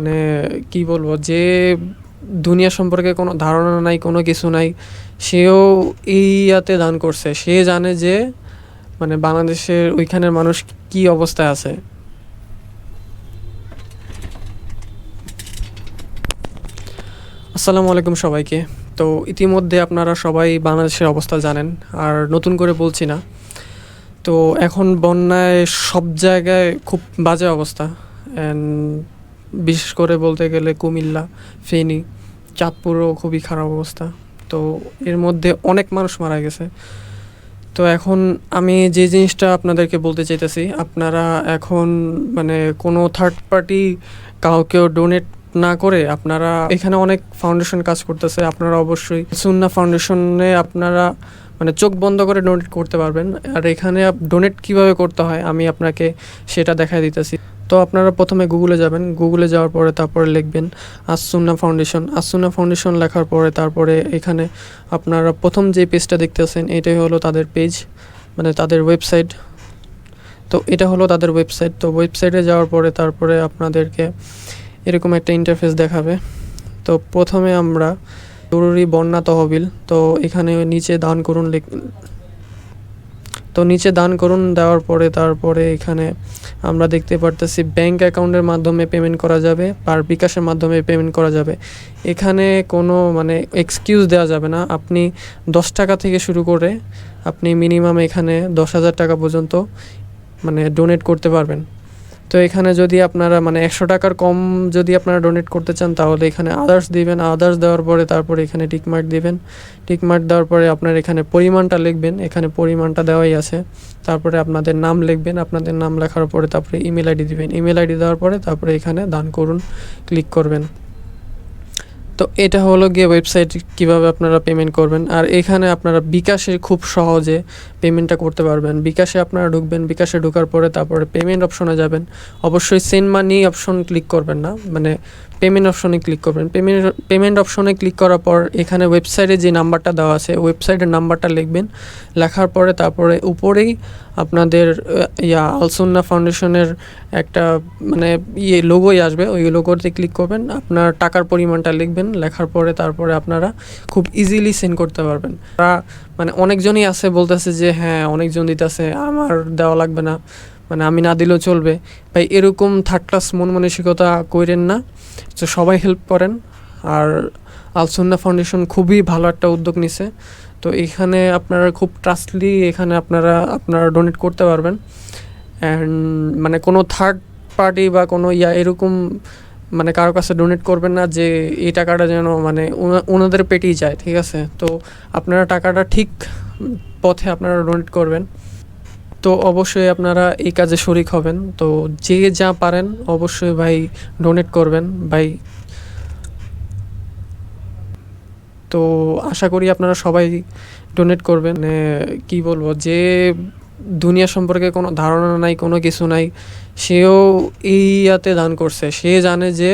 মানে কি বলবো, যে দুনিয়া সম্পর্কে কোনো ধারণা নাই, কোনো কিছু নাই, সেও এই ইয়াতে দান করছে। সে জানে যে মানে বাংলাদেশের ওইখানের মানুষ কি অবস্থায় আছে। আসসালামু আলাইকুম সবাইকে। তো ইতিমধ্যে আপনারা সবাই বাংলাদেশের অবস্থা জানেন, আর নতুন করে বলছি না। তো এখন বন্যায় সব জায়গায় খুব বাজে অবস্থা। অ্যান্ড বিশেষ করে বলতে গেলে কুমিল্লা, ফেনী, চাঁদপুরও খুবই খারাপ অবস্থা। তো এর মধ্যে অনেক মানুষ মারা গেছে। তো এখন আমি যে জিনিসটা আপনাদেরকে বলতে চাইতেছি, আপনারা এখন মানে কোনো থার্ড পার্টি কাউকেও ডোনেট না করে, আপনারা এখানে অনেক ফাউন্ডেশন কাজ করতেছে, আপনারা অবশ্যই সুন্নাহ ফাউন্ডেশনে আপনারা মানে চোখ বন্ধ করে ডোনেট করতে পারবেন। আর এখানে ডোনেট কিভাবে করতে হয় আমি আপনাকে সেটা দেখাই দিতেছি। তো আপনারা প্রথমে গুগলে যাবেন, গুগলে যাওয়ার পরে তারপরে লিখবেন আসুন্না ফাউন্ডেশন। আসুন্না ফাউন্ডেশন লেখার পরে তারপরে এখানে আপনারা প্রথম যে পেজটা দেখতেছেন এটাই হলো তাদের পেজ, মানে তাদের ওয়েবসাইট। তো এটা হলো তাদের ওয়েবসাইট। তো ওয়েবসাইটে যাওয়ার পরে তারপরে আপনাদেরকে এরকম একটা ইন্টারফেস দেখাবে। তো প্রথমে আমরা জরুরি বন্যা তহবিল, তো এখানে নিচে দান করুন তো নিচে দান করুন দেওয়ার পরে তারপরে এখানে আমরা দেখতে পারতেছি ব্যাংক অ্যাকাউন্টের মাধ্যমে পেমেন্ট করা যাবে, আর বিকাশের মাধ্যমে পেমেন্ট করা যাবে। এখানে কোনো মানে এক্সকিউজ দেওয়া যাবে না। আপনি 10 টাকা থেকে শুরু করে আপনি মিনিমাম এখানে 10,000 টাকা পর্যন্ত মানে ডোনেট করতে পারবেন। তো এখানে যদি আপনারা মানে 100 টাকার কম যদি আপনারা ডোনেট করতে চান তাহলে এখানে আদার্স দিবেন। আদার্স দেওয়ার পরে তারপরে এখানে টিকমার্ক দিবেন। টিকমার্ক দেওয়ার পরে আপনার এখানে পরিমাণটা লিখবেন, এখানে পরিমাণটা দেওয়াই আছে। তারপরে আপনাদের নাম লিখবেন, আপনাদের নাম লেখার পরে তারপরে ইমেল আইডি দিবেন। ইমেল আইডি দেওয়ার পরে তারপরে এখানে দান করুন ক্লিক করবেন। তো এটা হলো গিয়ে ওয়েবসাইট, কিভাবে আপনারা পেমেন্ট করবেন। আর এখানে আপনারা বিকাশে খুব সহজে পেমেন্টটা করতে পারবেন। বিকাশে আপনারা ঢুকবেন, বিকাশে ঢোকার পরে তারপরে পেমেন্ট অপশনে যাবেন। অবশ্যই সেন্ড মানি অপশন ক্লিক করবেন না, মানে পেমেন্ট অপশনে ক্লিক করবেন। পেমেন্ট অপশনে ক্লিক করার পর এখানে ওয়েবসাইটে যে নাম্বারটা দেওয়া আছে ওয়েবসাইটের নাম্বারটা লিখবেন। লেখার পরে তারপরে উপরেই আপনাদের আলসুন্নাহ ফাউন্ডেশনের একটা মানে লোগোই আসবে, ওই লোগোতে ক্লিক করবেন, আপনার টাকার পরিমাণটা লিখবেন। লেখার পরে তারপরে আপনারা খুব ইজিলি সেন্ড করতে পারবেন। তারা মানে অনেকজনই আছে বলতেছে যে হ্যাঁ অনেকজন দিতেছে, আমার দেওয়া লাগবে না, মানে আমি না দিলেও চলবে। ভাই এরকম থার্ড ক্লাস মন মানসিকতা কইরেন না। তো সবাই হেল্প করেন। আর আলসুন্নাহ ফাউন্ডেশন খুবই ভালো একটা উদ্যোগ নিছে। তো এখানে আপনারা খুব ট্রাস্টলি এখানে আপনারা ডোনেট করতে পারবেন। অ্যান্ড মানে কোনো থার্ড পার্টি বা কোনো এরকম মানে কারো কাছে ডোনেট করবেন না যে এই টাকাটা যেন মানে ওনাদের পেটেই যায়, ঠিক আছে? তো আপনারা টাকাটা ঠিক পথে আপনারা ডোনেট করবেন। তো অবশ্যই আপনারা এই কাজে শরিক হবেন। তো যে যা পারেন অবশ্যই ভাই ডোনেট করবেন ভাই। তো আশা করি আপনারা সবাই ডোনেট করবেন। মানে কি বলবো, যে দুনিয়া সম্পর্কে কোনো ধারণা নাই, কোনো কিছু নাই, সেও এই ইয়াতে দান করছে। সে জানে যে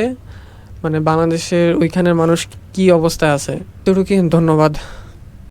মানে বাংলাদেশের ওইখানের মানুষ কি অবস্থায় আছে। এতটুকুই, ধন্যবাদ।